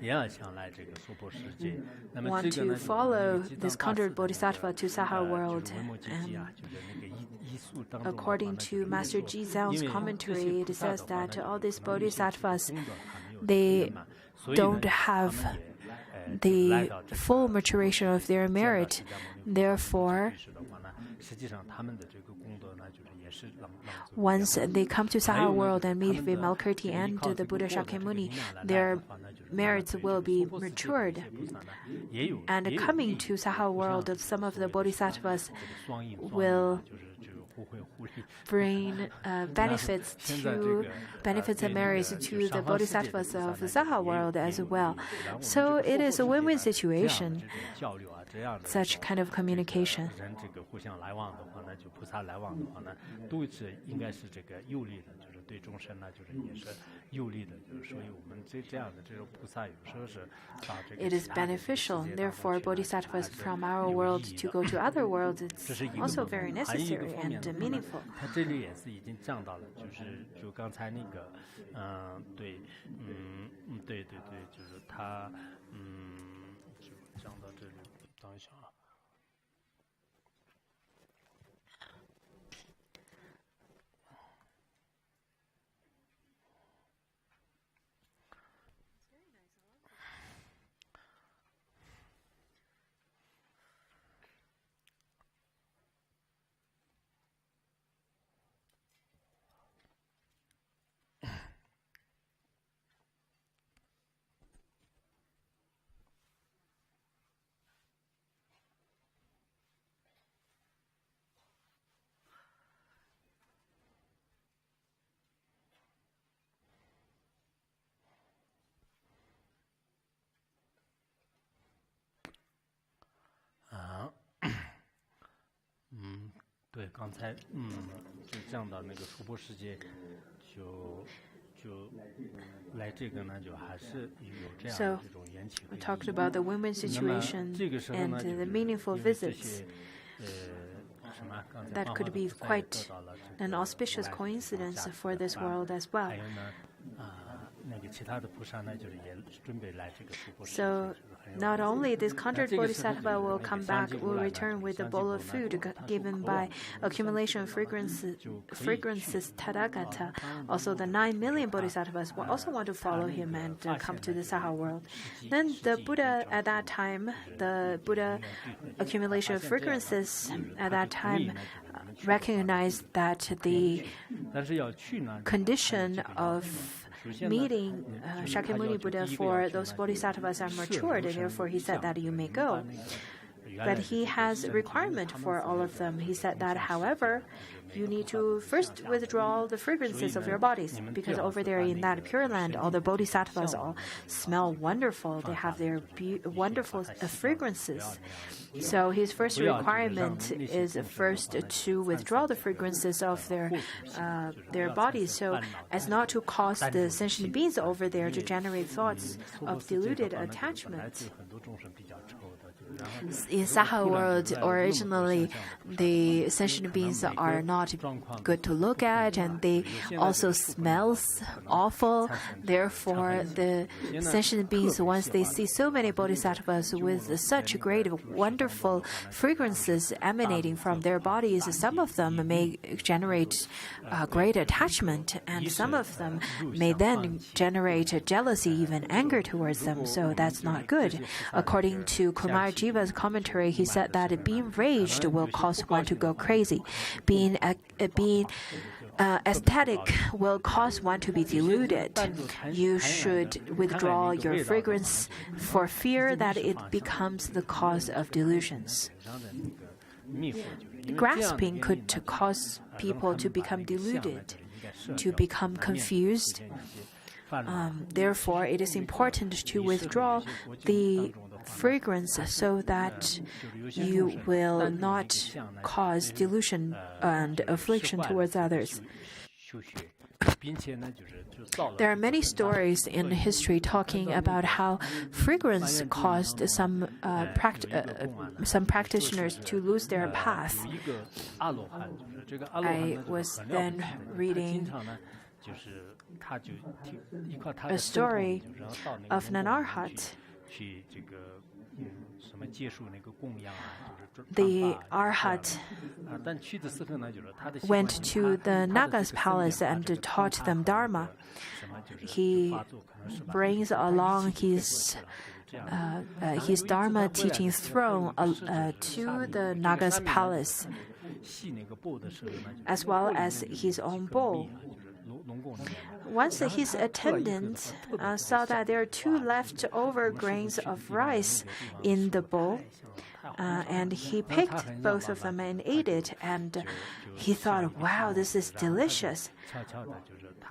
want to follow this conjured bodhisattva to Saha world. And according to Master Ji Zhao's commentary, it says that all these bodhisattvas, they don't have the full maturation of their merit. Therefore, 实际上他们的这个功德呢，就是也是Once they come to Saha world and meet Vimalakirti and the Buddha Shakyamuni, their merits will be matured. And coming to Saha world, some of the bodhisattvas will bring benefits and merits to the bodhisattvas of the Saha world as well. So it is a win-win situation, such kind of communication. It is beneficial. Therefore, bodhisattvas from our world to go to other worlds, it's also very necessary and meaningful. So we talked about the win-win situation and the meaningful visits. That could be quite an auspicious coincidence for this world as well. So not only this conjured bodhisattva will come back, will return with a bowl of food given by accumulation of fragrances Tathagata. Also the 9 million bodhisattvas will also want to follow him and come to the Saha world. Then the Buddha at that time, the Buddha Accumulation of Fragrances at that time recognized that the condition of meeting Shakyamuni Buddha for those bodhisattvas are matured, and therefore he said that you may go. But he has a requirement for all of them. He said that, however, you need to first withdraw the fragrances of your bodies, because over there in that Pure Land, all the bodhisattvas all smell wonderful. They have their wonderful fragrances. So his first requirement is first to withdraw the fragrances of their bodies, so as not to cause the sentient beings over there to generate thoughts of deluded attachment. In Saha world, originally, the sentient beings are not good to look at, and they also smell awful. Therefore, the sentient beings, once they see so many bodhisattvas with such great, wonderful fragrances emanating from their bodies, some of them may generate great attachment, and some of them may then generate jealousy, even anger towards them. So that's not good. According to Kumar Jiva's commentary, he said that being raged will cause one to go crazy. Being aesthetic will cause one to be deluded. You should withdraw your fragrance for fear that it becomes the cause of delusions. Grasping could cause people to become deluded, to become confused. Therefore, it is important to withdraw the fragrance so that you will not cause delusion and affliction towards others. There are many stories in history talking about how fragrance caused some practitioners to lose their path. I was then reading a story of an arhat. The arhat went to the Naga's palace and taught them Dharma. He brings along his his Dharma teaching throne to the Naga's palace, as well as his own bowl. Once his attendants saw that there are 2 leftover grains of rice in the bowl, and he picked both of them and ate it, and he thought, wow, this is delicious.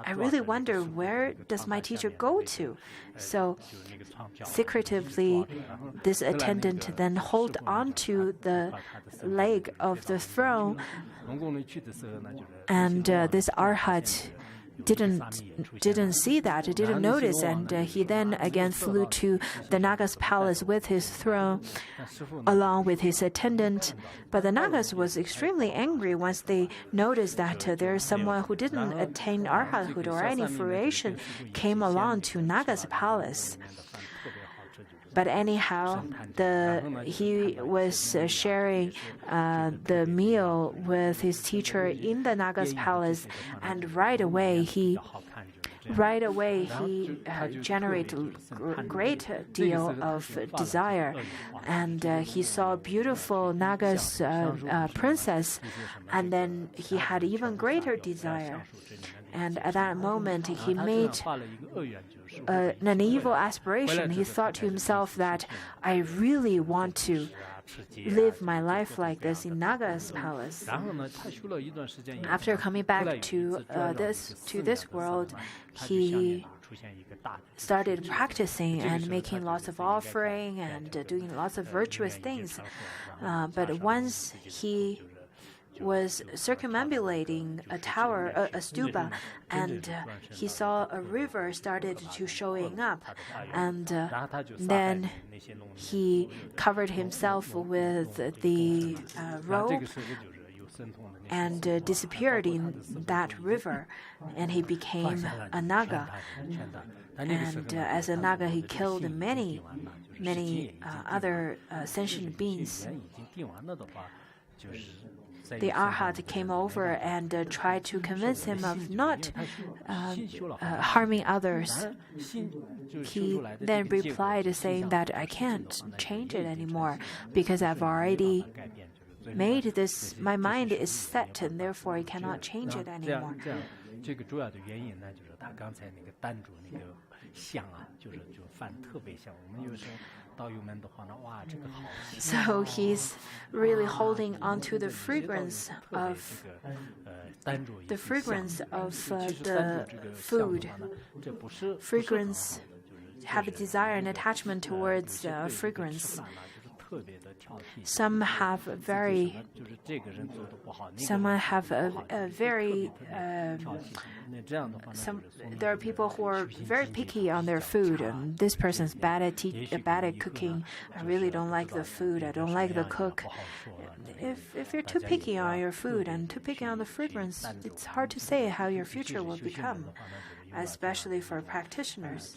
I really wonder, where does my teacher go to? So secretively, this attendant then hold on to the leg of the throne, and this arhat didn't see that, didn't notice, and he then again flew to the Naga's palace with his throne along with his attendant. But the Nagas was extremely angry once they noticed that there is someone who didn't attain arhathood or any fruition came along to Naga's palace. But anyhow, he was sharing the meal with his teacher in the Naga's palace, and right away he generated a great deal of desire. And he saw a beautiful Naga's princess, and then he had even greater desire. And at that moment, he made an evil aspiration. He thought to himself that I really want to live my life like this in Naga's palace. After coming back to this world, he started practicing and making lots of offering and doing lots of virtuous things. But once he was circumambulating a tower, a stupa, and he saw a river started to showing up, and then he covered himself with the robe and disappeared in that river, and he became a Naga. And as a Naga, he killed many other sentient beings. The arhat came over and tried to convince him of not harming others. He then replied saying that I can't change it anymore because I've already made this, my mind is set, and therefore I cannot change it anymore. So he's really holding on to the fragrance of the food. Fragrance have a desire and attachment towards fragrance. Some have a very there are people who are very picky on their food. This person's bad at cooking. I really don't like the food. I don't like the cook. If you're too picky on your food and too picky on the fragrance, it's hard to say how your future will become, especially for practitioners.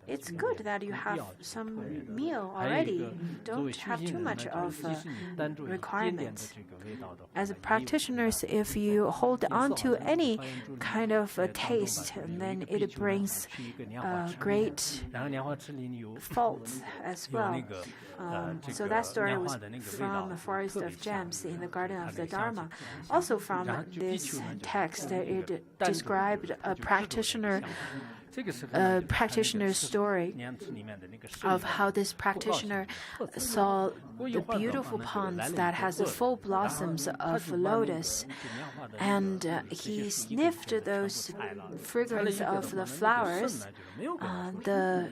It's good that you have some meal already. Don't have too much of requirements. As practitioners, if you hold on to any kind of taste, then it brings great faults as well. So that story was from the Forest of Gems in the Garden of the Dharma. Also from this text, it described a practitioner's story of how this practitioner saw the beautiful ponds that has the full blossoms of lotus, and he sniffed those fragrance of the flowers. The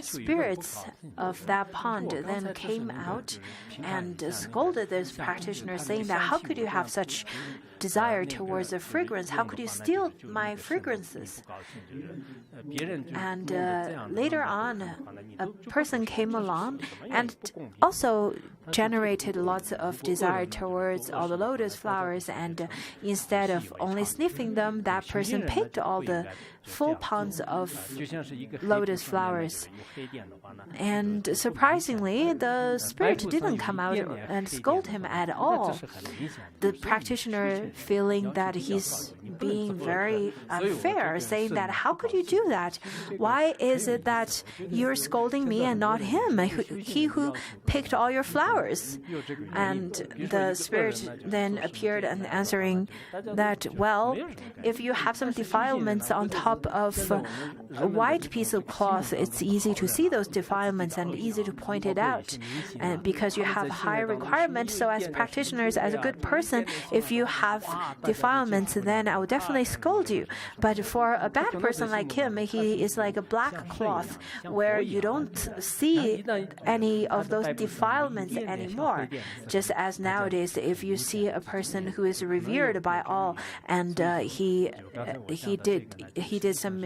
spirits of that pond then came out and scolded this practitioner, saying that how could you have such desire towards the fragrance? How could you steal my fragrances? And later on, a person came along and also generated lots of desire towards all the lotus flowers, and instead of only sniffing them, that person picked all the full ponds of lotus flowers. And surprisingly, the spirit didn't come out and scold him at all. The practitioner, feeling that he's being very unfair, saying that, how could you do that? Why is it that you're scolding me and not him, he who picked all your flowers? And the spirit then appeared and answering that, well, if you have some defilements on top of a white piece of cloth, it's easy to see those defilements and easy to point it out. And because you have high requirements, so as practitioners, as a good person, if you have defilements, then I will definitely scold you. But for a bad person like him, he is like a black cloth where you don't see any of those defilements anymore. Just as nowadays, if you see a person who is revered by all and he did some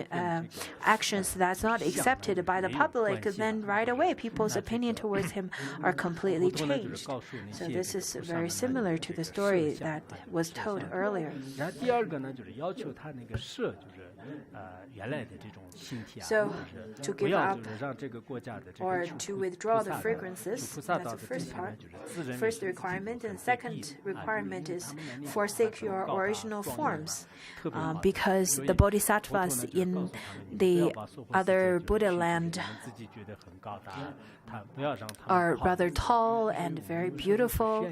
actions that's not accepted by the public, then right away people's opinion towards him are completely changed. So this is very similar to the story that was told earlier. So, to give up or to withdraw the fragrances, that's the first part, first requirement. And second requirement is forsake your original forms. Because the bodhisattvas in the other Buddha land are rather tall and very beautiful.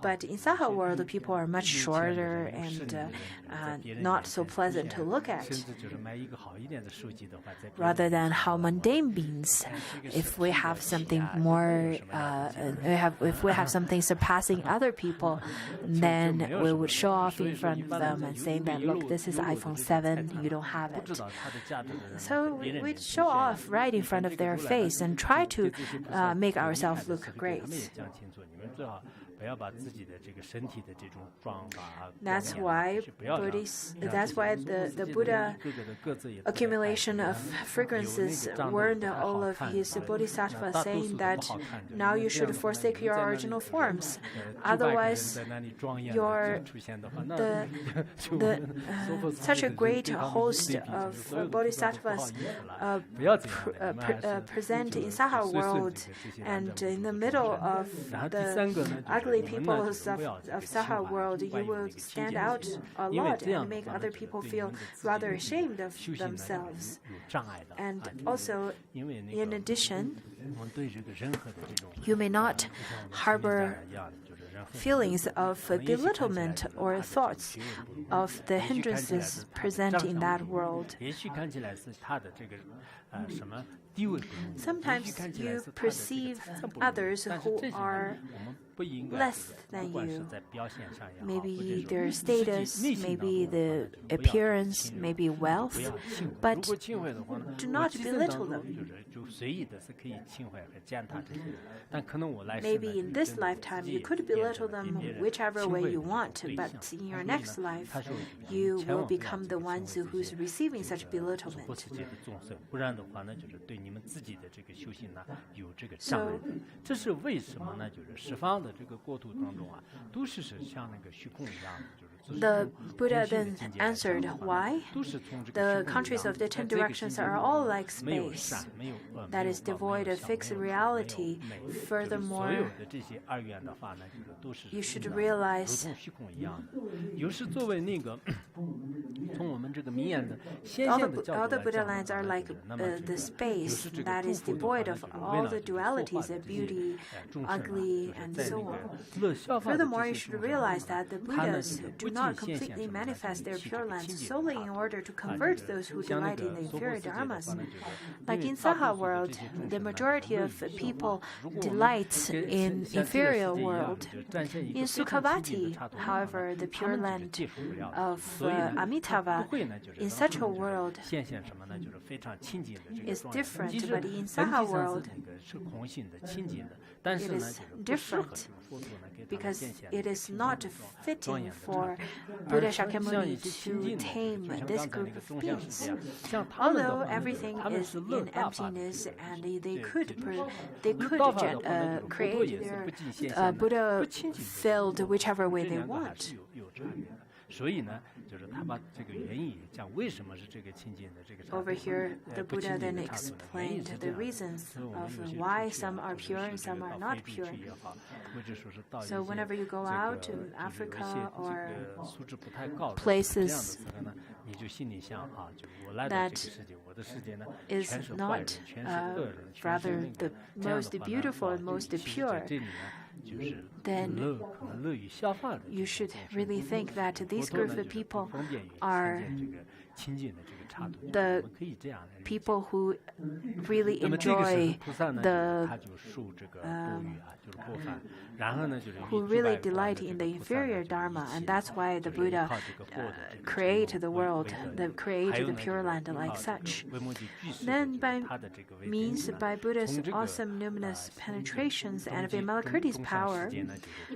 But in Saha world, people are much shorter and not so pleasant to look at. Rather than how mundane beings, if we have something more, if we have something surpassing other people, then we would show off in front of them and saying that, look, this is iPhone 7, you don't have it. So we'd show off right in front of their face and try to make ourselves look great. That's why the Buddha Accumulation of Fragrances warned all of his bodhisattvas, saying that now you should forsake your original forms. Otherwise, such a great host of bodhisattvas present in Saha world, and in the middle of the ugly people of Saha world, you will stand out a lot and make other people feel rather ashamed of themselves. And also, in addition, you may not harbor feelings of belittlement or thoughts of the hindrances present in that world. Sometimes you perceive others who are less than you. Maybe their status, maybe the appearance, maybe wealth, but do not belittle them. Maybe in this lifetime you could belittle them whichever way you want, but in your next life you will become the ones who's receiving such belittlement. So, the Buddha then answered, why? The countries of the 10 directions are all like space that is devoid of fixed reality. Furthermore, you should realize all the Buddha lands are like the space that is devoid of all the dualities of beauty, ugly, and so on. Furthermore, you should realize that the Buddhas do not completely manifest their pure lands solely in order to convert those who delight in the inferior dharmas. Like in Saha world, the majority of people delight in inferior world. In Sukhavati, however, the pure land of Amitabha Bodhisattva in such a world is different, but in Saha world, it is different because it is not fitting for Buddha Shakyamuni to tame this group of beings. Although everything is in emptiness and they could create their Buddha field whichever way they want. 所以呢，就是他把这个原因讲为什么是这个清净的这个 Over here, the Buddha then explained the reasons of why some are pure and some are not pure. So whenever you go out to Africa or places that is not rather the most beautiful and most pure, then you should really think that these group of people are the people who really enjoy who really delight in the inferior Dharma, and that's why the Buddha created the world, created the Pure Land like such. Then by Buddha's awesome numinous penetrations and Vimalakirti's power,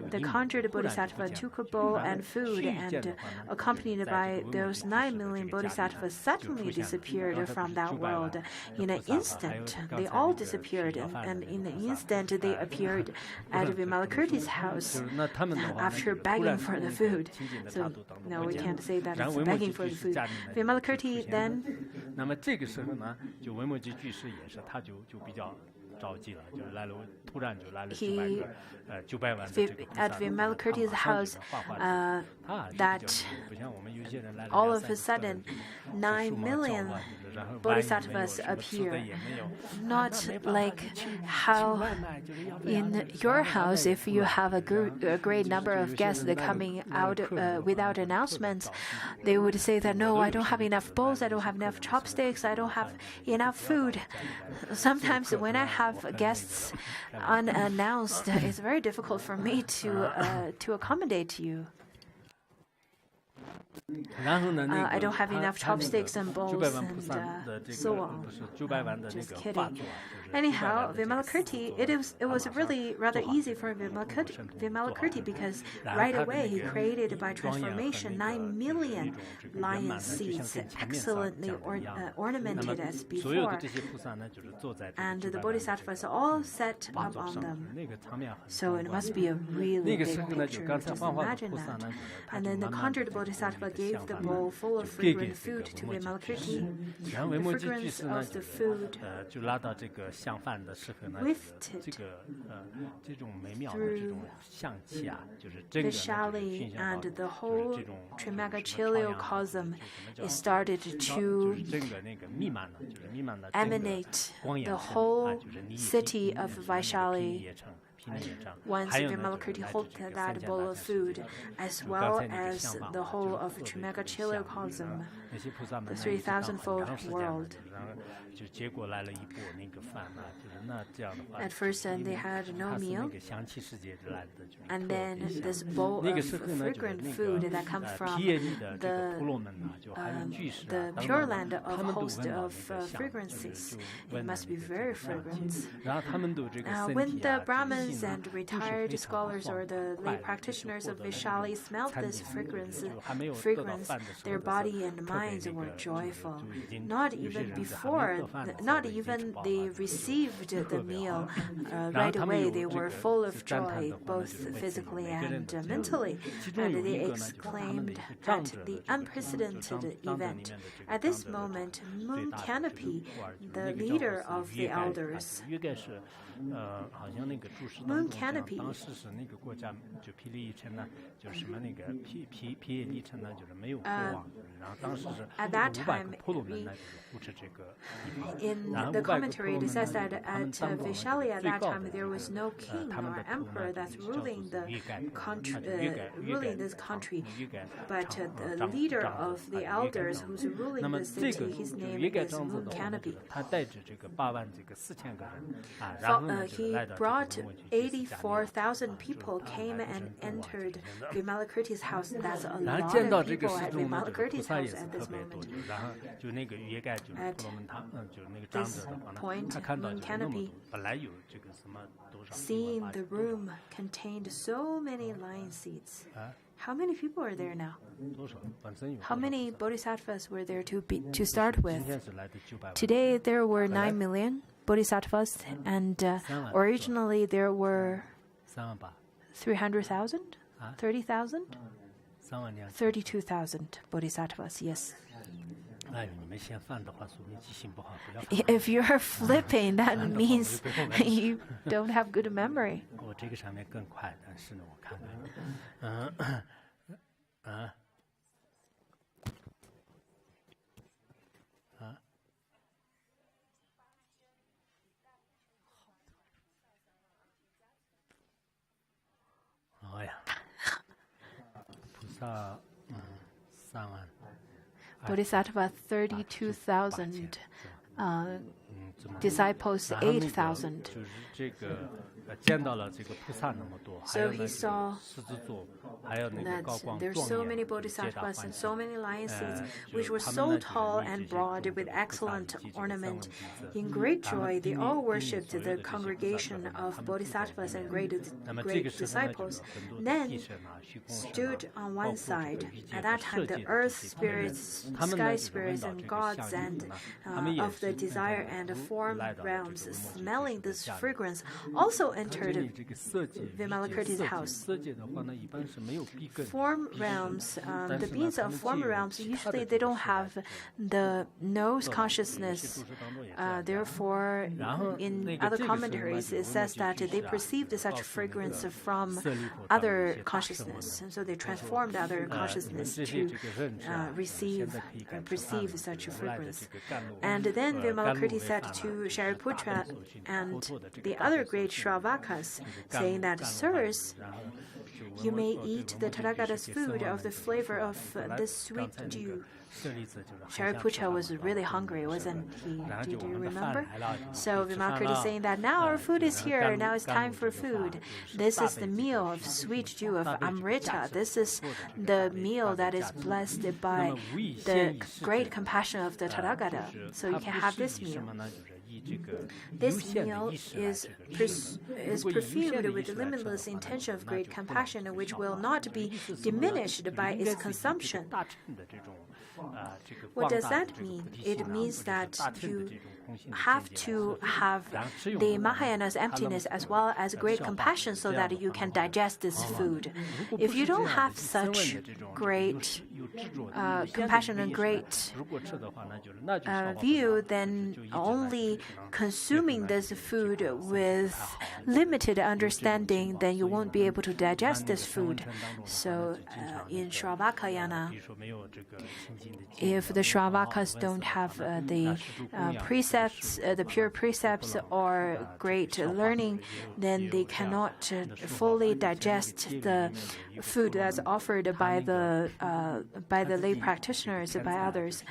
the conjured Bodhisattva took a bowl and food, and accompanied by those 9 million Bodhisattvas suddenly disappeared from that world. In an instant, they all disappeared, and in an instant they appeared at Vimalakirti's house after begging for the food. So, no, we can't say that it's begging for the food. Vimalakirti then at Vimalakirti's house, that all of a sudden 9 million Bodhisattvas appear. Not like how in your house, if you have a great number of guests coming out without announcements, they would say that, no, I don't have enough bowls, I don't have enough chopsticks, I don't have enough food. Sometimes when I have guests unannounced, it's very difficult for me to accommodate you. I don't have enough chopsticks and bowls and so on. Just kidding. Anyhow, Vimalakirti, it was really rather easy for Vimalakirti because right away he created by transformation 9 million lion seats, excellently ornamented as before. And the Bodhisattvas all set up on them. So it must be a really big picture. Just imagine that. And then the conjured Bodhisattva gave the bowl full of fragrant food to Vimalakirti. The fragrance of the food lifted through Vaishali, and the whole Trimagachiliocosm started to emanate the whole city of Vaishali. Once Vimalakirti held that bowl of food, as well as the whole of Trimagachiliocosm, the 3,000-fold world. At first, they had no meal, and then this bowl of fragrant food that comes from the Pure Land of host of fragrances. It must be very fragrant. When the Brahmins and retired scholars or the lay practitioners of Vaishali smelled this fragrance, their body and minds were joyful. Not even they received the meal right away, they were full of joy, both physically and mentally, and they exclaimed at the unprecedented event. At this moment, Moon Canopy, the leader of the elders, Moon Canopy, at that time, in the commentary, it says that at Vaishali at that time there was no king or emperor that's ruling this country, but the leader of the elders who's ruling the city, his name is Moon Canopy. He brought 84,000 people came and entered Vimalakirti's house. That's a lot of people at Vimalakirti's details at this moment. At this point, moon canopy, seeing the room contained so many lion seats. How many people are there now? How many bodhisattvas were there to start with? Today there were 9 million bodhisattvas, and originally there were 300,000, 30,000, 32,000 bodhisattvas. Yes. If you're flipping, that means you don't have good memory. Bodhisattva 32,000, disciples 8,000. So he saw that there are so many bodhisattvas and so many lion seats, which were so tall and broad with excellent ornament. In great joy, they all worshipped the congregation of bodhisattvas and great disciples. Then stood on one side. At that time, the earth spirits, sky spirits, and gods and of the desire and the form realms, smelling this fragrance, also entered Vimalakirti's house. Form realms, the beings of form realms, usually they don't have the nose consciousness. Therefore, in other commentaries, it says that they perceived such fragrance from other consciousness. And so they transformed other consciousness to perceive such a fragrance. And then Vimalakirti said to Shariputra and the other great Shravakas, saying that, "Sirs, you may eat the Tathagata's food of the flavor of this sweet dew." Shariputra was really hungry, wasn't he? Did you remember? So Vimalakirti is saying that now our food is here, now it's time for food. This is the meal of sweet dew of Amrita. This is the meal that is blessed by the great compassion of the Tathagata. So you can have this meal. This meal is perfumed with the limitless intention of great compassion, which will not be diminished by its consumption. What does that mean? It means that you have to have the Mahayana's emptiness as well as great compassion so that you can digest this food. If you don't have such great compassion and great view, then only consuming this food with limited understanding, then you won't be able to digest this food. So in Shravakayana, if the Shravakas don't have the precepts, the pure precepts or great learning, then they cannot fully digest the food that's offered by the lay practitioners, by others.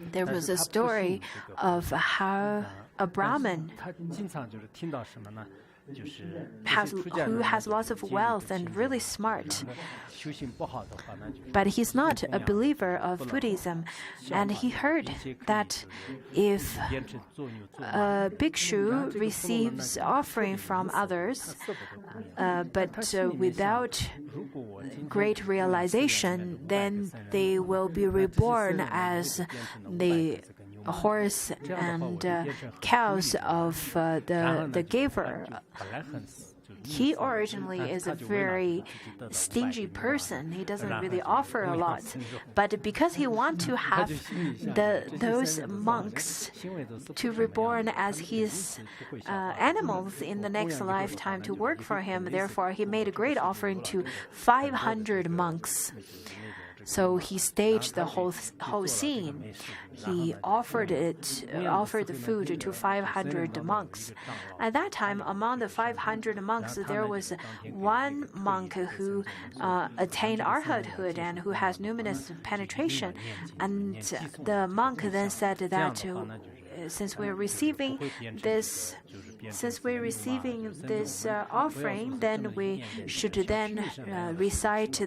There was a story of how a Brahmin who has lots of wealth and really smart, but he's not a believer of Buddhism, and he heard that if a bhikshu receives offering from others, but without great realization, then they will be reborn as the horse and cows of the giver. He originally is a very stingy person. He doesn't really offer a lot. But because he wants to have those monks to reborn as his animals in the next lifetime to work for him, therefore he made a great offering to 500 monks. So he staged the whole scene. He offered the food to 500 monks. At that time, among the 500 monks, there was one monk who attained arhathood and who has numinous penetration. And the monk then said that since we're receiving this offering, then we should then recite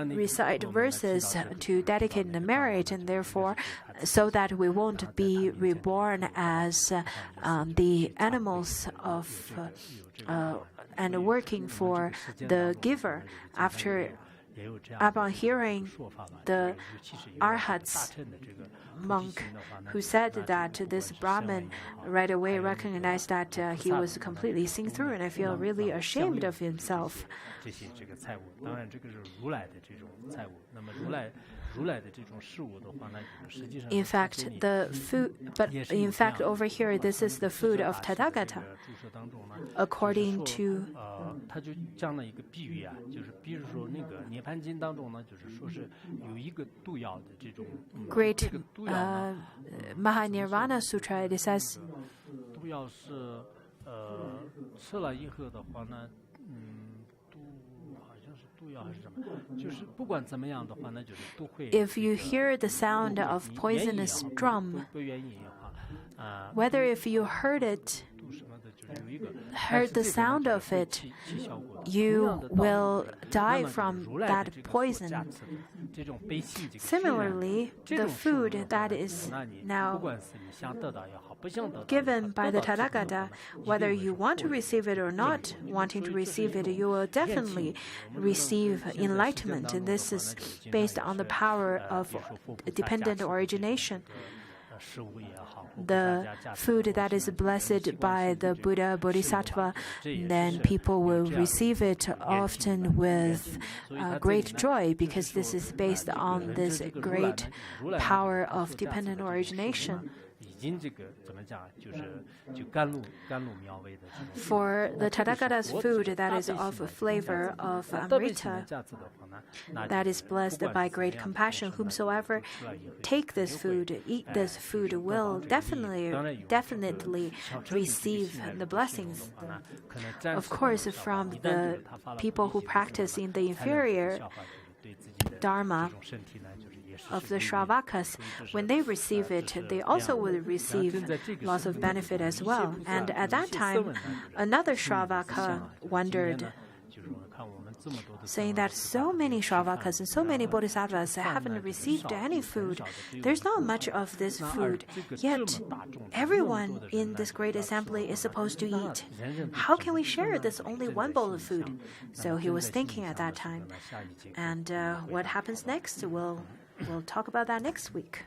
recite verses to dedicate the merit, and therefore, so that we won't be reborn as the animals of and working for the giver. Upon hearing the Arhats monk who said that this Brahmin right away recognized that he was completely seen through, and I feel really ashamed of himself. In fact, in fact, over here, this is the food of Tathagata. According to great Mahayana Sutra, it says, if you hear the sound of poisonous drum, whether if you heard the sound of it, you will die from that poison. Similarly, the food that is now given by the Tathagata, whether you want to receive it or not wanting to receive it, you will definitely receive enlightenment. And this is based on the power of dependent origination. The food that is blessed by the Buddha Bodhisattva, then people will receive it often with great joy, because this is based on this great power of dependent origination. For the Tathagata's food that is of a flavor of Amrita, that is blessed by great compassion, whomsoever take this food, eat this food, will definitely receive the blessings. Of course, from the people who practice in the inferior Dharma of the Shravakas, when they receive it, they also will receive lots of benefit as well. And at that time, another Shravaka wondered, saying that so many Shravakas and so many Bodhisattvas haven't received any food. There's not much of this food, yet everyone in this great assembly is supposed to eat. How can we share this only one bowl of food? So he was thinking at that time. And what happens next, we'll talk about that next week.